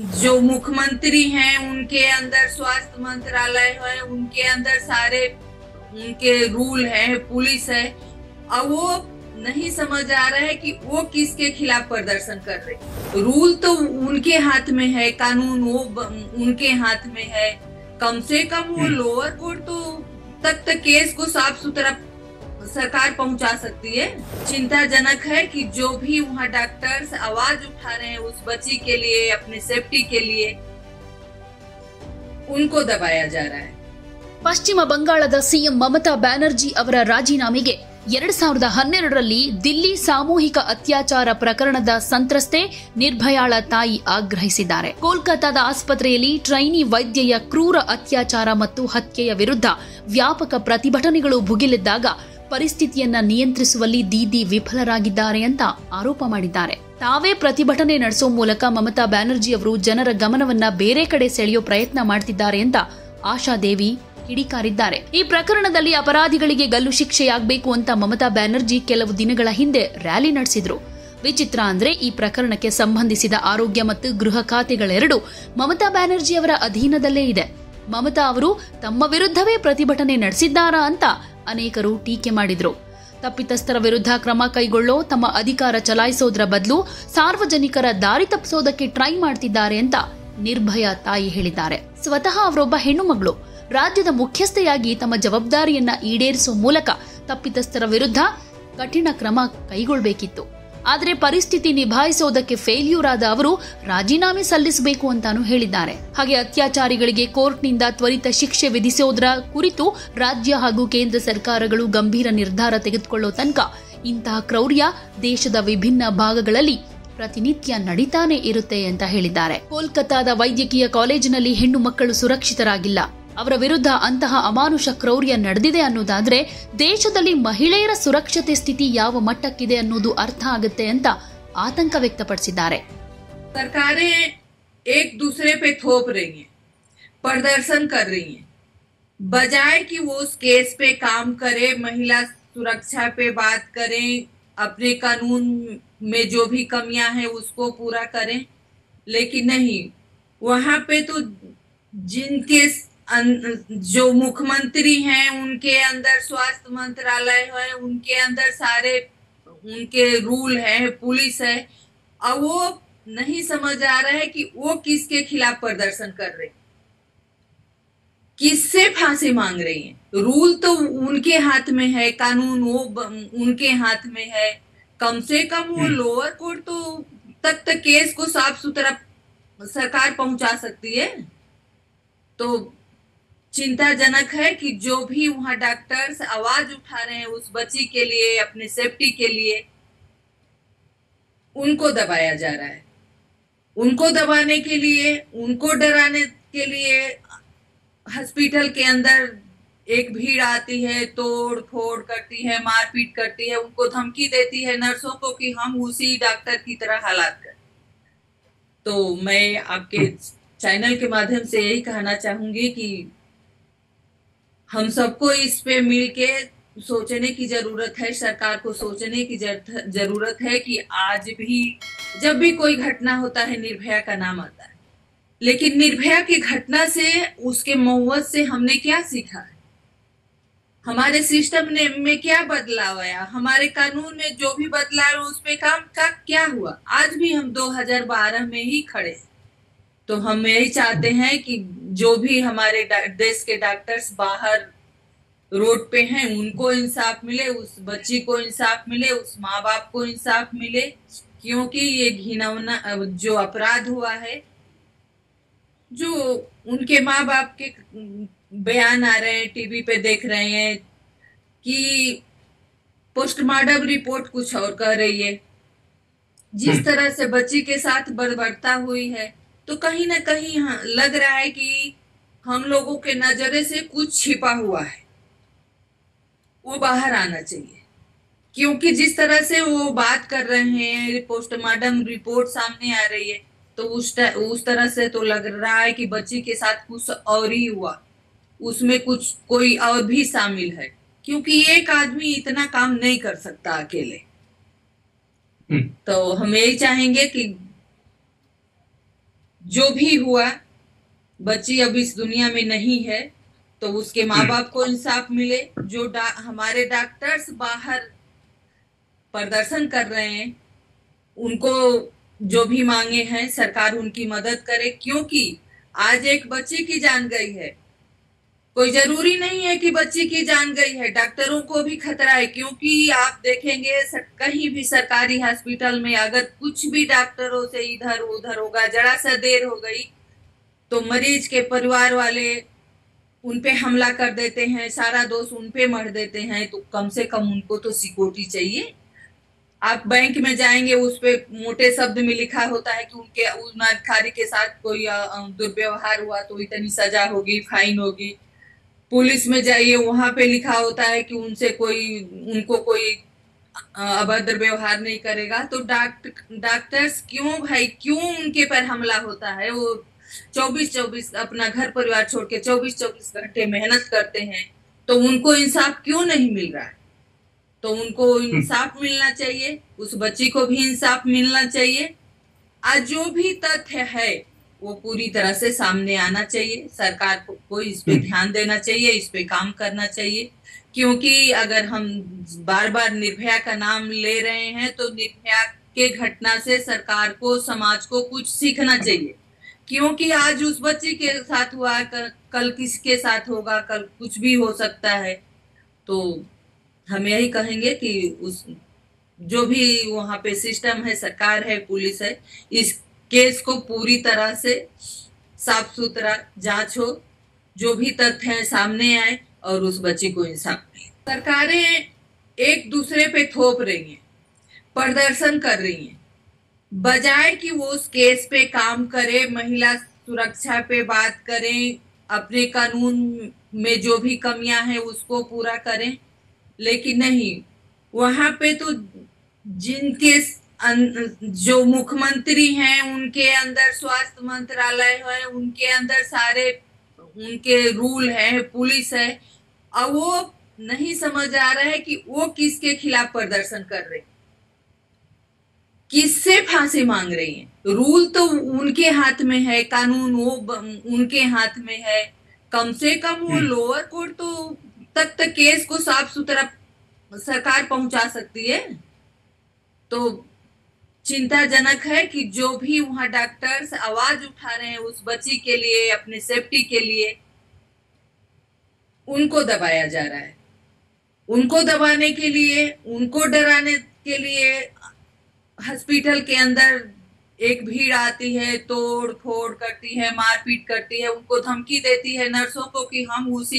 जो मुख्यमंत्री हैं उनके अंदर स्वास्थ्य मंत्रालय है, उनके अंदर सारे उनके रूल है, पुलिस है, और वो नहीं समझ आ रहा है कि वो किसके खिलाफ प्रदर्शन कर रहे। रूल तो उनके हाथ में है, कानून वो उनके हाथ में है। कम से कम वो लोअर कोर्ट तो तक केस को साफ सुथरा सरकार पहुंचा सकती है। चिंताजनक है कि जो भी वहाँ डॉक्टर्स आवाज उठा रहे हैं उस बच्ची के लिए, अपने सेफ्टी के लिए, उनको दबाया जा रहा है। ಪಶ್ಚಿಮ ಬಂಗಾಳದ ಸಿಎಂ ಮಮತಾ ಬ್ಯಾನರ್ಜಿ ಅವರ ರಾಜೀನಾಮೆಗೆ 2012ರಲ್ಲಿ ದಿಲ್ಲಿ ಸಾಮೂಹಿಕ ಅತ್ಯಾಚಾರ ಪ್ರಕರಣದ ಸಂತ್ರಸ್ತೆ ನಿರ್ಭಯಾಳ ತಾಯಿ ಆಗ್ರಹಿಸಿದ್ದಾರೆ. ಕೋಲ್ಕತಾದ ಆಸ್ಪತ್ರೆಯಲ್ಲಿ ಟ್ರೈನಿ ವೈದ್ಯೆಯ ಕ್ರೂರ ಅತ್ಯಾಚಾರ ಮತ್ತು ಹತ್ಯೆಯ ವಿರುದ್ಧ ವ್ಯಾಪಕ ಪ್ರತಿಭಟನೆಗಳು ಭುಗಿಲೆದ್ದಾಗ ಪರಿಸ್ಥಿತಿಯನ್ನ ನಿಯಂತ್ರಿಸುವಲ್ಲಿ ದೀದಿ ವಿಫಲರಾಗಿದ್ದಾರೆ ಅಂತ ಆರೋಪ ಮಾಡಿದ್ದಾರೆ. ತಾವೇ ಪ್ರತಿಭಟನೆ ನಡೆಸೋ ಮೂಲಕ ಮಮತಾ ಬ್ಯಾನರ್ಜಿ ಅವರು ಜನರ ಗಮನವನ್ನ ಬೇರೆ ಕಡೆ ಸೆಳೆಯೋ ಪ್ರಯತ್ನ ಮಾಡ್ತಿದ್ದಾರೆ ಅಂತ ಆಶಾದೇವಿ ಕಿಡಿಕಾರಿದ್ದಾರೆ. ಈ ಪ್ರಕರಣದಲ್ಲಿ ಅಪರಾಧಿಗಳಿಗೆ ಗಲ್ಲು ಶಿಕ್ಷೆಯಾಗಬೇಕು ಅಂತ ಮಮತಾ ಬ್ಯಾನರ್ಜಿ ಕೆಲವು ದಿನಗಳ ಹಿಂದೆ ರ್ಯಾಲಿ ನಡೆಸಿದ್ರು. ವಿಚಿತ್ರ ಅಂದ್ರೆ ಈ ಪ್ರಕರಣಕ್ಕೆ ಸಂಬಂಧಿಸಿದ ಆರೋಗ್ಯ ಮತ್ತು ಗೃಹ ಖಾತೆಗಳೆರಡು ಮಮತಾ ಬ್ಯಾನರ್ಜಿ ಅವರ ಅಧೀನದಲ್ಲೇ ಇದೆ. ಮಮತಾ ಅವರು ತಮ್ಮ ವಿರುದ್ಧವೇ ಪ್ರತಿಭಟನೆ ನಡೆಸಿದ್ದಾರಾ ಅಂತ ಅನೇಕರು ಟೀಕೆ ಮಾಡಿದ್ರು. ತಪ್ಪಿತಸ್ಥರ ವಿರುದ್ಧ ಕ್ರಮ ಕೈಗೊಳ್ಳೋ ತಮ್ಮ ಅಧಿಕಾರ ಚಲಾಯಿಸೋದ್ರ ಬದಲು ಸಾರ್ವಜನಿಕರ ದಾರಿ ತಪ್ಪಿಸೋದಕ್ಕೆ ಟ್ರೈ ಮಾಡ್ತಿದ್ದಾರೆ ಅಂತ ನಿರ್ಭಯ ತಾಯಿ ಹೇಳಿದ್ದಾರೆ. ಸ್ವತಃ ಅವರೊಬ್ಬ ಹೆಣ್ಣು ಮಗಳು ರಾಜ್ಯದ ಮುಖ್ಯಸ್ಥೆಯಾಗಿ ತಮ್ಮ ಜವಾಬ್ದಾರಿಯನ್ನ ಈಡೇರಿಸುವ ಮೂಲಕ ತಪ್ಪಿತಸ್ಥರ ವಿರುದ್ಧ ಕಠಿಣ ಕ್ರಮ ಕೈಗೊಳ್ಳಬೇಕಿತ್ತು. ಆದರೆ ಪರಿಸ್ಥಿತಿ ನಿಭಾಯಿಸೋದಕ್ಕೆ ಫೇಲ್ಯೂರ್ ಆದ ಅವರು ರಾಜೀನಾಮೆ ಸಲ್ಲಿಸಬೇಕು ಅಂತಾನೂ ಹೇಳಿದ್ದಾರೆ. ಹಾಗೆ ಅತ್ಯಾಚಾರಿಗಳಿಗೆ ಕೋರ್ಟ್ನಿಂದ ತ್ವರಿತ ಶಿಕ್ಷೆ ವಿಧಿಸೋದ್ರ ಕುರಿತು ರಾಜ್ಯ ಹಾಗೂ ಕೇಂದ್ರ ಸರ್ಕಾರಗಳು ಗಂಭೀರ ನಿರ್ಧಾರ ತೆಗೆದುಕೊಳ್ಳೋ ತನಕ ಇಂತಹ ಕ್ರೌರ್ಯ ದೇಶದ ವಿಭಿನ್ನ ಭಾಗಗಳಲ್ಲಿ ಪ್ರತಿನಿತ್ಯ ನಡೀತಾನೆ ಇರುತ್ತೆ ಅಂತ ಹೇಳಿದ್ದಾರೆ. ಕೋಲ್ಕತಾದ ವೈದ್ಯಕೀಯ ಕಾಲೇಜಿನಲ್ಲಿ ಹೆಣ್ಣು ಮಕ್ಕಳು ಸುರಕ್ಷಿತರಾಗಿಲ್ಲ. ಅವರ ವಿರುದ್ಧ ಅಂತಹ ಅಮಾನುಷ ಕ್ರೌರ್ಯ ನಡೆದಿದೆ ಅನ್ನೋದಾದ್ರೆ ದೇಶದಲ್ಲಿ ಮಹಿಳೆಯರ ಸುರಕ್ಷತೆ ಸ್ಥಿತಿ ಯಾವ ಮಟ್ಟಕ್ಕಿದೆ ಅನ್ನೋದು ಅರ್ಥ ಆಗುತ್ತೆ ಅಂತ ಆತಂಕ ವ್ಯಕ್ತಪಡಿಸಿದ್ದಾರೆ. सरकारें एक दूसरे पे थोप रही हैं, प्रदर्शन कर रही हैं, बजाय कि वो उस केस पे काम करे, महिला सुरक्षा पे बात करें, अपने कानून में जो भी कमियां हैं उसको पूरा करें। लेकिन नहीं, वहां पे तो जिनके जो मुख्यमंत्री हैं उनके अंदर स्वास्थ्य मंत्रालय है, उनके अंदर सारे उनके रूल है, पुलिस है, और वो नहीं समझ आ रहा है कि वो किसके खिलाफ प्रदर्शन कर रहे, किससे फांसी मांग रही हैं। रूल तो उनके हाथ में है, कानून वो उनके हाथ में है। कम से कम वो लोअर कोर्ट तो तक केस को साफ सुथरा सरकार पहुंचा सकती है। तो चिंताजनक है कि जो भी वहाँ डॉक्टर्स आवाज उठा रहे हैं उस बच्ची के लिए, अपने सेफ्टी के लिए, उनको दबाया जा रहा है। उनको दबाने के लिए, उनको डराने के लिए हॉस्पिटल के अंदर एक भीड़ आती है, तोड़ फोड़ करती है, मारपीट करती है, उनको धमकी देती है नर्सों को कि हम उसी डॉक्टर की तरह हालात कर। तो मैं आपके चैनल के माध्यम से यही कहना चाहूंगी कि हम सबको इस पे मिलके सोचने की जरूरत है। सरकार को सोचने की जरूरत है कि आज भी जब भी कोई घटना होता है निर्भया का नाम आता है, लेकिन निर्भया की घटना से, उसके मौत से हमने क्या सीखा है? हमारे सिस्टम में क्या बदलाव आया? हमारे कानून में जो भी बदलाव उस पे काम का क्या हुआ? आज भी हम 2012 में ही खड़े हैं। तो हम यही चाहते हैं कि जो भी हमारे देश के डॉक्टर्स बाहर रोड पे हैं उनको इंसाफ मिले, उस बच्ची को इंसाफ मिले, उस माँ बाप को इंसाफ मिले, क्योंकि ये घिनौना जो अपराध हुआ है, जो उनके माँ बाप के बयान आ रहे हैं, टीवी पे देख रहे हैं कि पोस्टमार्टम रिपोर्ट कुछ और कह रही है। जिस तरह से बच्ची के साथ बर्बरता हुई है, तो कहीं ना कहीं लग रहा है कि हम लोगों के नजरे से कुछ छिपा हुआ है, वो बाहर आना चाहिए। क्योंकि जिस तरह से वो बात कर रहे हैं, पोस्टमार्टम रिपोर्ट सामने आ रही है, तो उस तरह से तो लग रहा है कि बच्ची के साथ कुछ और ही हुआ, उसमें कुछ कोई और भी शामिल है, क्योंकि एक आदमी इतना काम नहीं कर सकता अकेले। तो हम यही चाहेंगे कि जो भी हुआ, बच्ची अब इस दुनिया में नहीं है, तो उसके माँ बाप को इंसाफ मिले। जो हमारे डॉक्टर्स बाहर प्रदर्शन कर रहे हैं, उनको जो भी मांगे हैं सरकार उनकी मदद करे, क्योंकि आज एक बच्ची की जान गई है। कोई जरूरी नहीं है कि बच्ची की जान गई है, डॉक्टरों को भी खतरा है। क्योंकि आप देखेंगे कहीं भी सरकारी हॉस्पिटल में अगर कुछ भी डॉक्टरों से इधर उधर होगा, जरा सा देर हो गई, तो मरीज के परिवार वाले उन पे हमला कर देते हैं, सारा दोष उन पे मढ़ देते हैं। तो कम से कम उनको तो सिक्योरिटी चाहिए। आप बैंक में जाएंगे, उस पे मोटे शब्द में लिखा होता है कि उनके उस अधिकारी के साथ कोई दुर्व्यवहार हुआ तो इतनी सजा होगी, फाइन होगी। पुलिस में जाइए, वहां पे लिखा होता है कि उनको कोई अभद्र व्यवहार नहीं करेगा। तो डॉक्टर्स क्यों भाई, क्यों उनके पर हमला होता है? वो 24-24 अपना घर परिवार छोड़ के 24-24 घंटे मेहनत करते हैं, तो उनको इंसाफ क्यों नहीं मिल रहा है? तो उनको इंसाफ मिलना चाहिए, उस बच्ची को भी इंसाफ मिलना चाहिए। आज जो भी तथ्य है वो पूरी तरह से सामने आना चाहिए। सरकार को इस पे ध्यान देना चाहिए, इस पे काम करना चाहिए। क्योंकि अगर हम बार बार निर्भया का नाम ले रहे हैं, तो निर्भया के घटना से सरकार को, समाज को कुछ सीखना चाहिए। क्योंकि आज उस बच्ची के साथ हुआ, कल किसके साथ होगा, कल कुछ भी हो सकता है। तो हम यही कहेंगे कि उस जो भी वहां पे सिस्टम है, सरकार है, पुलिस है, इस केस को पूरी तरह से साफ सुथरा जांच हो, जो भी तथ्य है सामने आए और उस बच्ची को इंसाफ मिले। सरकारें एक दूसरे पे थोप रही हैं, प्रदर्शन कर रही हैं, बजाय कि वो उस केस पे काम करे, महिला सुरक्षा पे बात करें, अपने कानून में जो भी कमियां हैं उसको पूरा करें। लेकिन नहीं, वहां पे तो जिनके जो मुख्यमंत्री हैं, उनके अंदर स्वास्थ्य मंत्रालय है, उनके अंदर सारे उनके रूल है, पुलिस है, और वो नहीं समझ आ रहा है कि वो किसके खिलाफ प्रदर्शन कर रहे हैं, किससे फांसी मांग रही हैं। रूल तो उनके हाथ में है, कानून वो उनके हाथ में है। कम से कम वो लोअर कोर्ट तो तक केस को साफ सुथरा सरकार पहुंचा सकती है। तो चिंताजनक है कि जो भी वहां डॉक्टर्स आवाज उठा रहे हैं उस बच्ची के लिए, अपने सेफ्टी के लिए, उनको दबाया जा रहा है। उनको दबाने के लिए, उनको डराने के लिए हॉस्पिटल के अंदर एक भीड़ आती है, तोड़ फोड़ करती है, मारपीट करती है, उनको धमकी देती है नर्सों को कि हम उसी